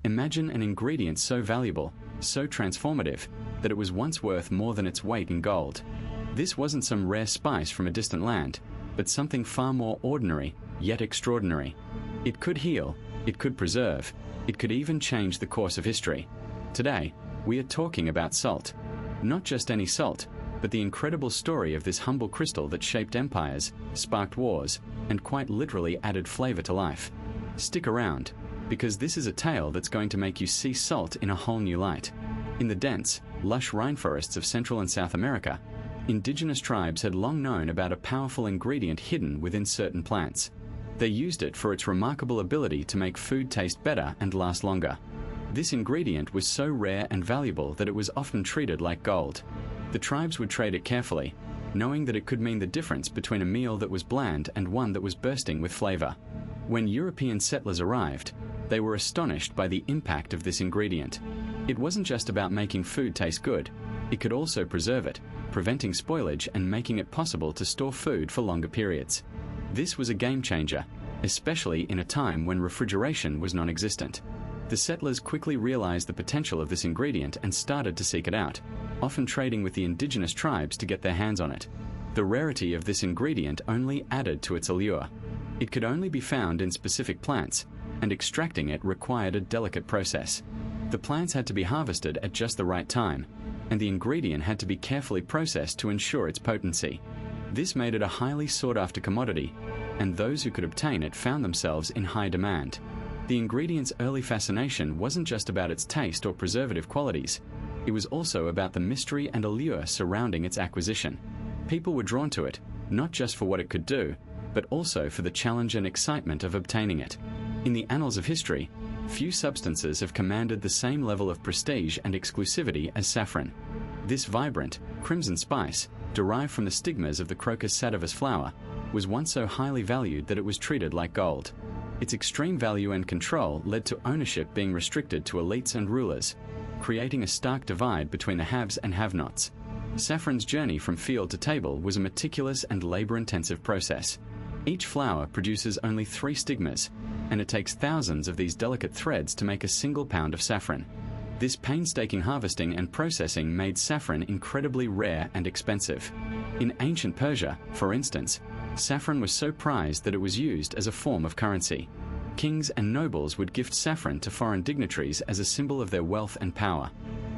Imagine an ingredient so valuable, so transformative, that it was once worth more than its weight in gold. This wasn't some rare spice from a distant land, but something far more ordinary, yet extraordinary. It could heal, it could preserve, it could even change the course of history. Today, we are talking about salt. Not just any salt, but the incredible story of this humble crystal that shaped empires, sparked wars, and quite literally added flavor to life. Stick around, because this is a tale that's going to make you see salt in a whole new light. In the dense, lush rainforests of Central and South America, indigenous tribes had long known about a powerful ingredient hidden within certain plants. They used it for its remarkable ability to make food taste better and last longer. This ingredient was so rare and valuable that it was often treated like gold. The tribes would trade it carefully, knowing that it could mean the difference between a meal that was bland and one that was bursting with flavor. When European settlers arrived, they were astonished by the impact of this ingredient. It wasn't just about making food taste good, it could also preserve it, preventing spoilage and making it possible to store food for longer periods. This was a game changer, especially in a time when refrigeration was non-existent. The settlers quickly realized the potential of this ingredient and started to seek it out, often trading with the indigenous tribes to get their hands on it. The rarity of this ingredient only added to its allure. It could only be found in specific plants, and extracting it required a delicate process. The plants had to be harvested at just the right time, and the ingredient had to be carefully processed to ensure its potency. This made it a highly sought-after commodity, and those who could obtain it found themselves in high demand. The ingredient's early fascination wasn't just about its taste or preservative qualities, it was also about the mystery and allure surrounding its acquisition. People were drawn to it, not just for what it could do, but also for the challenge and excitement of obtaining it. In the annals of history, few substances have commanded the same level of prestige and exclusivity as saffron. This vibrant, crimson spice, derived from the stigmas of the Crocus sativus flower, was once so highly valued that it was treated like gold. Its extreme value and control led to ownership being restricted to elites and rulers, creating a stark divide between the haves and have-nots. Saffron's journey from field to table was a meticulous and labor-intensive process. Each flower produces only 3 stigmas, and it takes thousands of these delicate threads to make a single pound of saffron. This painstaking harvesting and processing made saffron incredibly rare and expensive. In ancient Persia, for instance, saffron was so prized that it was used as a form of currency. Kings and nobles would gift saffron to foreign dignitaries as a symbol of their wealth and power.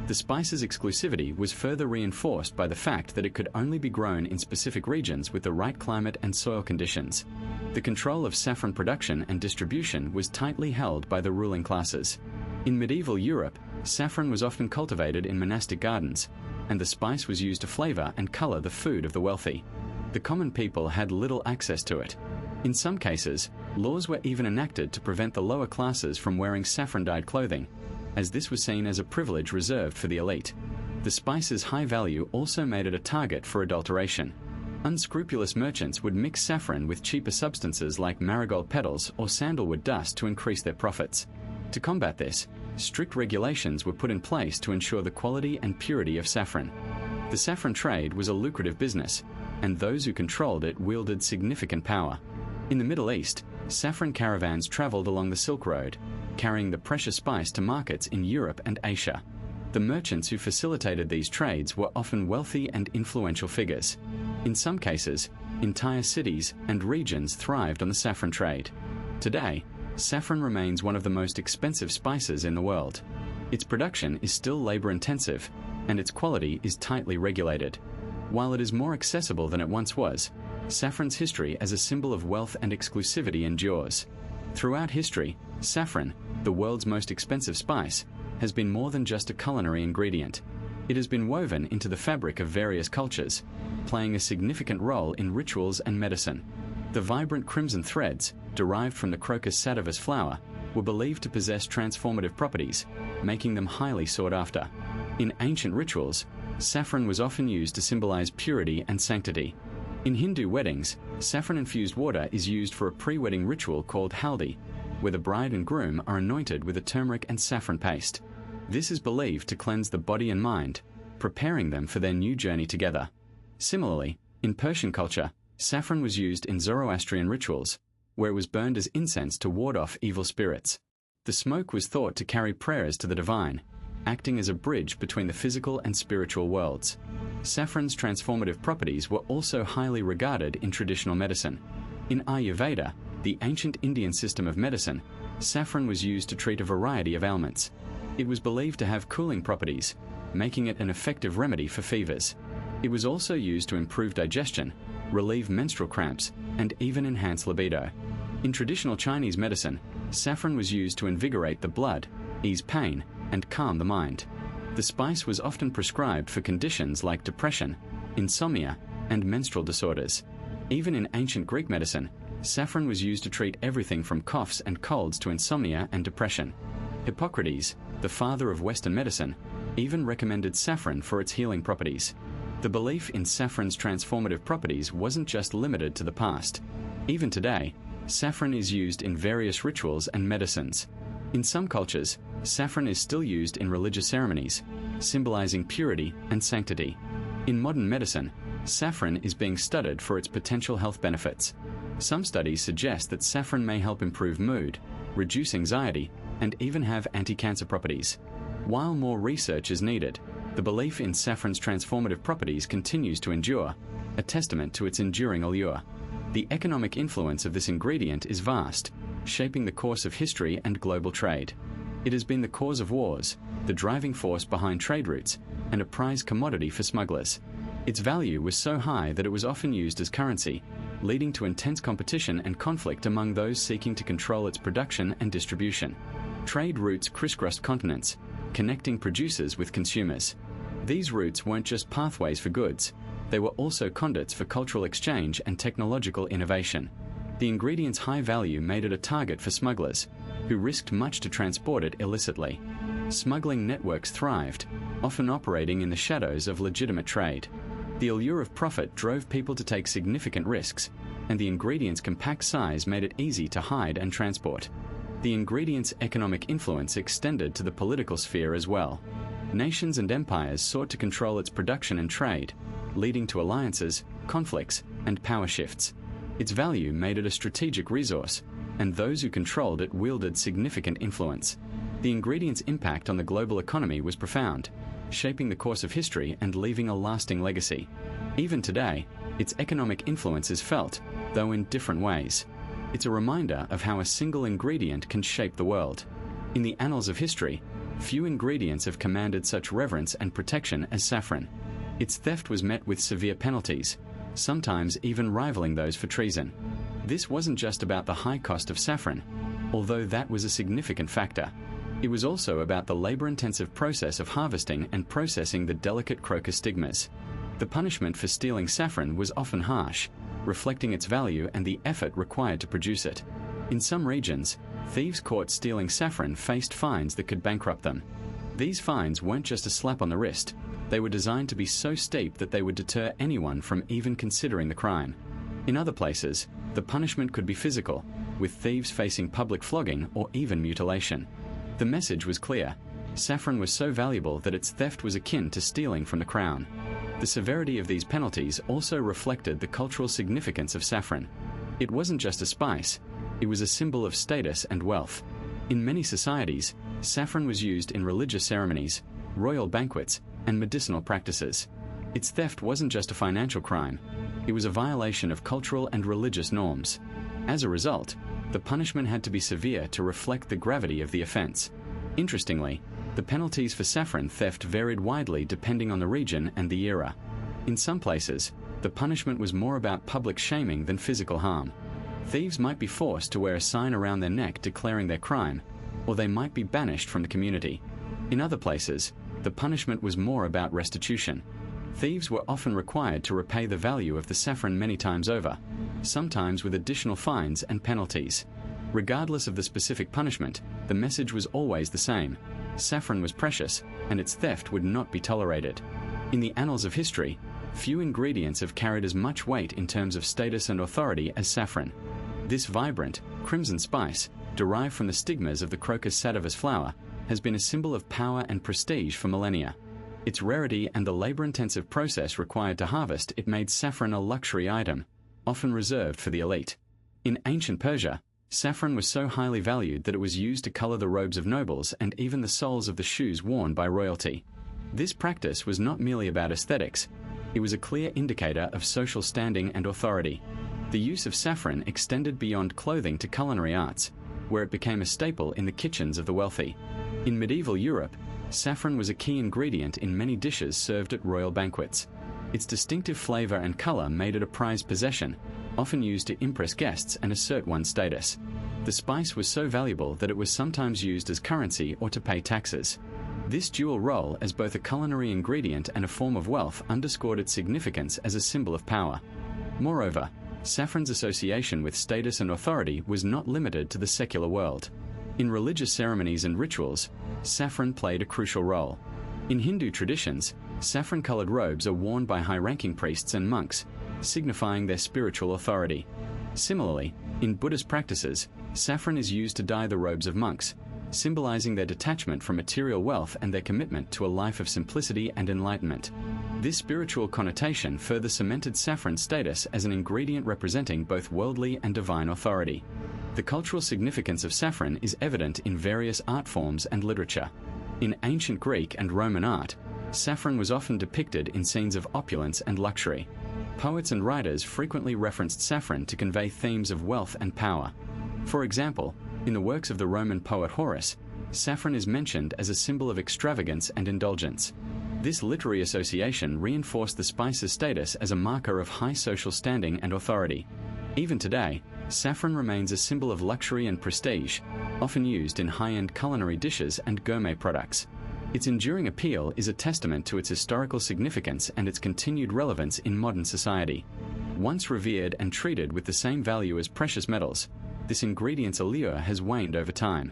The spice's exclusivity was further reinforced by the fact that it could only be grown in specific regions with the right climate and soil conditions. The control of saffron production and distribution was tightly held by the ruling classes. In medieval Europe, saffron was often cultivated in monastic gardens, and the spice was used to flavor and color the food of the wealthy. The common people had little access to it. In some cases, laws were even enacted to prevent the lower classes from wearing saffron-dyed clothing, as this was seen as a privilege reserved for the elite. The spice's high value also made it a target for adulteration. Unscrupulous merchants would mix saffron with cheaper substances like marigold petals or sandalwood dust to increase their profits. To combat this, strict regulations were put in place to ensure the quality and purity of saffron. The saffron trade was a lucrative business, and those who controlled it wielded significant power. In the Middle East, saffron caravans traveled along the Silk Road, carrying the precious spice to markets in Europe and Asia. The merchants who facilitated these trades were often wealthy and influential figures. In some cases, entire cities and regions thrived on the saffron trade. Today, saffron remains one of the most expensive spices in the world. Its production is still labor-intensive, and its quality is tightly regulated. While it is more accessible than it once was, saffron's history as a symbol of wealth and exclusivity endures. Throughout history, saffron, the world's most expensive spice, has been more than just a culinary ingredient. It has been woven into the fabric of various cultures, playing a significant role in rituals and medicine. The vibrant crimson threads, derived from the Crocus sativus flower, were believed to possess transformative properties, making them highly sought after. In ancient rituals, saffron was often used to symbolize purity and sanctity. In Hindu weddings, saffron-infused water is used for a pre-wedding ritual called haldi, where the bride and groom are anointed with a turmeric and saffron paste. This is believed to cleanse the body and mind, preparing them for their new journey together. Similarly, in Persian culture, saffron was used in Zoroastrian rituals, where it was burned as incense to ward off evil spirits. The smoke was thought to carry prayers to the divine, acting as a bridge between the physical and spiritual worlds. Saffron's transformative properties were also highly regarded in traditional medicine. In Ayurveda, the ancient Indian system of medicine, saffron was used to treat a variety of ailments. It was believed to have cooling properties, making it an effective remedy for fevers. It was also used to improve digestion, relieve menstrual cramps, and even enhance libido. In traditional Chinese medicine, saffron was used to invigorate the blood, ease pain, and calm the mind. The spice was often prescribed for conditions like depression, insomnia, and menstrual disorders. Even in ancient Greek medicine, saffron was used to treat everything from coughs and colds to insomnia and depression. Hippocrates, the father of Western medicine, even recommended saffron for its healing properties. The belief in saffron's transformative properties wasn't just limited to the past. Even today, saffron is used in various rituals and medicines. In some cultures, saffron is still used in religious ceremonies, symbolizing purity and sanctity. In modern medicine, saffron is being studied for its potential health benefits. Some studies suggest that saffron may help improve mood, reduce anxiety, and even have anti-cancer properties. While more research is needed, the belief in saffron's transformative properties continues to endure, a testament to its enduring allure. The economic influence of this ingredient is vast, shaping the course of history and global trade. It has been the cause of wars, the driving force behind trade routes, and a prized commodity for smugglers. Its value was so high that it was often used as currency, leading to intense competition and conflict among those seeking to control its production and distribution. Trade routes crisscrossed continents, connecting producers with consumers. These routes weren't just pathways for goods, they were also conduits for cultural exchange and technological innovation. The ingredient's high value made it a target for smugglers, who risked much to transport it illicitly. Smuggling networks thrived, often operating in the shadows of legitimate trade. The allure of profit drove people to take significant risks, and the ingredient's compact size made it easy to hide and transport. The ingredient's economic influence extended to the political sphere as well. Nations and empires sought to control its production and trade, leading to alliances, conflicts, and power shifts. Its value made it a strategic resource, and those who controlled it wielded significant influence. The ingredient's impact on the global economy was profound, shaping the course of history and leaving a lasting legacy. Even today, its economic influence is felt, though in different ways. It's a reminder of how a single ingredient can shape the world. In the annals of history, few ingredients have commanded such reverence and protection as saffron. Its theft was met with severe penalties, sometimes even rivaling those for treason. This wasn't just about the high cost of saffron, although that was a significant factor. It was also about the labor-intensive process of harvesting and processing the delicate crocus stigmas. The punishment for stealing saffron was often harsh, reflecting its value and the effort required to produce it. In some regions, thieves caught stealing saffron faced fines that could bankrupt them. These fines weren't just a slap on the wrist, they were designed to be so steep that they would deter anyone from even considering the crime. In other places, the punishment could be physical, with thieves facing public flogging or even mutilation. The message was clear. Saffron was so valuable that its theft was akin to stealing from the crown. The severity of these penalties also reflected the cultural significance of saffron. It wasn't just a spice, it was a symbol of status and wealth. In many societies, saffron was used in religious ceremonies, royal banquets, and medicinal practices. Its theft wasn't just a financial crime, it was a violation of cultural and religious norms. As a result, the punishment had to be severe to reflect the gravity of the offense. Interestingly, the penalties for saffron theft varied widely depending on the region and the era. In some places, the punishment was more about public shaming than physical harm. Thieves might be forced to wear a sign around their neck declaring their crime, or they might be banished from the community. In other places, the punishment was more about restitution. Thieves were often required to repay the value of the saffron many times over, sometimes with additional fines and penalties. Regardless of the specific punishment, the message was always the same. Saffron was precious, and its theft would not be tolerated. In the annals of history, few ingredients have carried as much weight in terms of status and authority as saffron. This vibrant, crimson spice, derived from the stigmas of the Crocus sativus flower, has been a symbol of power and prestige for millennia. Its rarity and the labor-intensive process required to harvest it made saffron a luxury item, often reserved for the elite. In ancient Persia, saffron was so highly valued that it was used to color the robes of nobles and even the soles of the shoes worn by royalty. This practice was not merely about aesthetics, it was a clear indicator of social standing and authority. The use of saffron extended beyond clothing to culinary arts, where it became a staple in the kitchens of the wealthy. In medieval Europe, saffron was a key ingredient in many dishes served at royal banquets. Its distinctive flavor and color made it a prized possession, often used to impress guests and assert one's status. The spice was so valuable that it was sometimes used as currency or to pay taxes. This dual role as both a culinary ingredient and a form of wealth underscored its significance as a symbol of power. Moreover, saffron's association with status and authority was not limited to the secular world. In religious ceremonies and rituals, saffron played a crucial role. In Hindu traditions, saffron-colored robes are worn by high-ranking priests and monks, signifying their spiritual authority. Similarly, in Buddhist practices, saffron is used to dye the robes of monks, symbolizing their detachment from material wealth and their commitment to a life of simplicity and enlightenment. This spiritual connotation further cemented saffron's status as an ingredient representing both worldly and divine authority. The cultural significance of saffron is evident in various art forms and literature. In ancient Greek and Roman art, saffron was often depicted in scenes of opulence and luxury. Poets and writers frequently referenced saffron to convey themes of wealth and power. For example, in the works of the Roman poet Horace, saffron is mentioned as a symbol of extravagance and indulgence. This literary association reinforced the spice's status as a marker of high social standing and authority. Even today, saffron remains a symbol of luxury and prestige, often used in high-end culinary dishes and gourmet products. Its enduring appeal is a testament to its historical significance and its continued relevance in modern society. Once revered and treated with the same value as precious metals, this ingredient's allure has waned over time.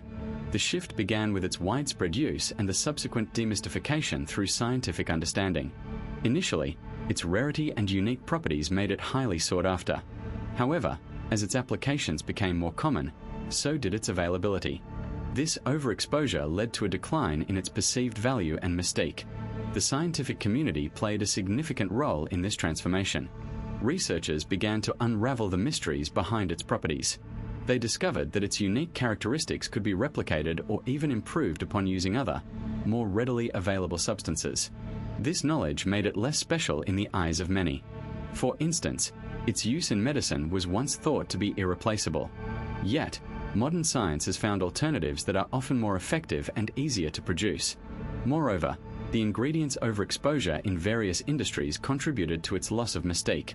The shift began with its widespread use and the subsequent demystification through scientific understanding. Initially, its rarity and unique properties made it highly sought after. However, as its applications became more common, so did its availability. This overexposure led to a decline in its perceived value and mystique. The scientific community played a significant role in this transformation. Researchers began to unravel the mysteries behind its properties. They discovered that its unique characteristics could be replicated or even improved upon using other, more readily available substances. This knowledge made it less special in the eyes of many. For instance, its use in medicine was once thought to be irreplaceable. Yet, modern science has found alternatives that are often more effective and easier to produce. Moreover, the ingredient's overexposure in various industries contributed to its loss of mystique.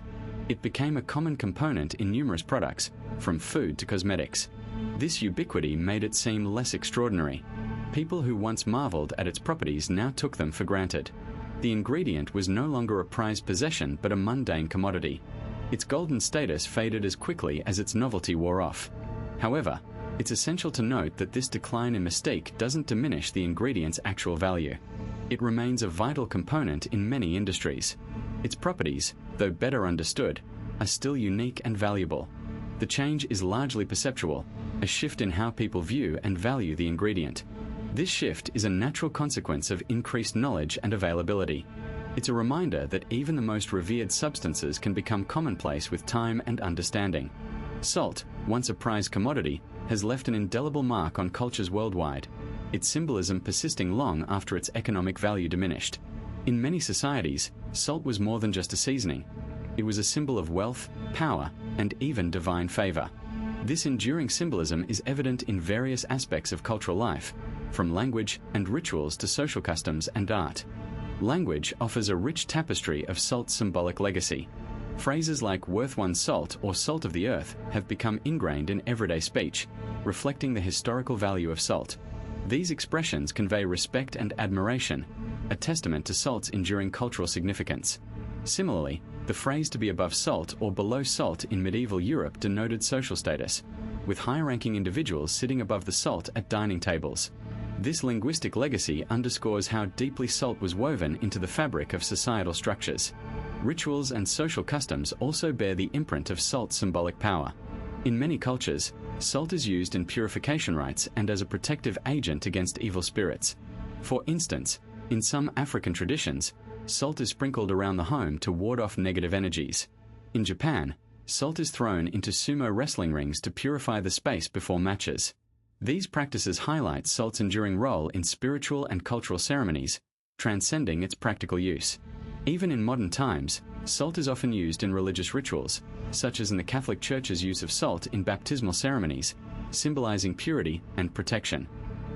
It became a common component in numerous products, from food to cosmetics. This ubiquity made it seem less extraordinary. People who once marveled at its properties now took them for granted. The ingredient was no longer a prized possession but a mundane commodity. Its golden status faded as quickly as its novelty wore off. However, it's essential to note that this decline in mystique doesn't diminish the ingredient's actual value. It remains a vital component in many industries. Its properties, though better understood, are still unique and valuable. The change is largely perceptual, a shift in how people view and value the ingredient. This shift is a natural consequence of increased knowledge and availability. It's a reminder that even the most revered substances can become commonplace with time and understanding. Salt, once a prized commodity, has left an indelible mark on cultures worldwide, its symbolism persisting long after its economic value diminished. In many societies, salt was more than just a seasoning. It was a symbol of wealth, power, and even divine favor. This enduring symbolism is evident in various aspects of cultural life, from language and rituals to social customs and art. Language offers a rich tapestry of salt's symbolic legacy. Phrases like "worth one's salt" or "salt of the earth" have become ingrained in everyday speech, reflecting the historical value of salt. These expressions convey respect and admiration, a testament to salt's enduring cultural significance. Similarly, the phrase "to be above salt" or "below salt" in medieval Europe denoted social status, with high-ranking individuals sitting above the salt at dining tables. This linguistic legacy underscores how deeply salt was woven into the fabric of societal structures. Rituals and social customs also bear the imprint of salt's symbolic power. In many cultures, salt is used in purification rites and as a protective agent against evil spirits. For instance, in some African traditions, salt is sprinkled around the home to ward off negative energies. In Japan, salt is thrown into sumo wrestling rings to purify the space before matches. These practices highlight salt's enduring role in spiritual and cultural ceremonies, transcending its practical use. Even in modern times, salt is often used in religious rituals, such as in the Catholic Church's use of salt in baptismal ceremonies, symbolizing purity and protection.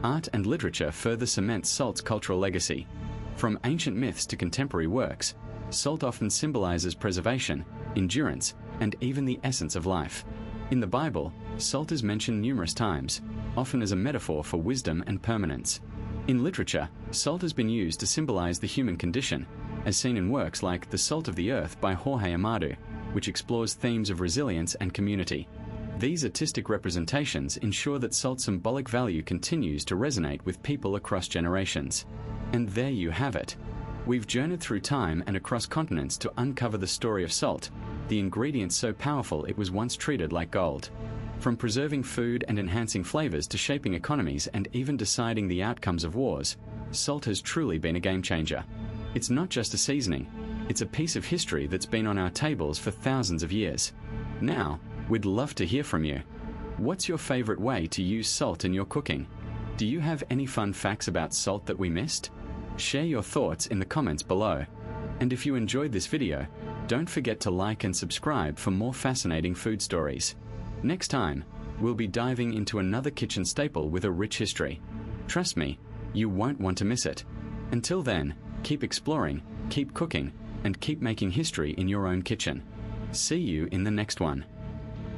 Art and literature further cement salt's cultural legacy. From ancient myths to contemporary works, salt often symbolizes preservation, endurance, and even the essence of life. In the Bible, salt is mentioned numerous times, often as a metaphor for wisdom and permanence. In literature, salt has been used to symbolize the human condition, as seen in works like The Salt of the Earth by Jorge Amado, which explores themes of resilience and community. These artistic representations ensure that salt's symbolic value continues to resonate with people across generations. And there you have it. We've journeyed through time and across continents to uncover the story of salt, the ingredient so powerful it was once treated like gold. From preserving food and enhancing flavors to shaping economies and even deciding the outcomes of wars, salt has truly been a game changer. It's not just a seasoning, it's a piece of history that's been on our tables for thousands of years. Now, we'd love to hear from you. What's your favorite way to use salt in your cooking? Do you have any fun facts about salt that we missed? Share your thoughts in the comments below. And if you enjoyed this video, don't forget to like and subscribe for more fascinating food stories. Next time, we'll be diving into another kitchen staple with a rich history. Trust me, you won't want to miss it. Until then, keep exploring, keep cooking, and keep making history in your own kitchen. See you in the next one.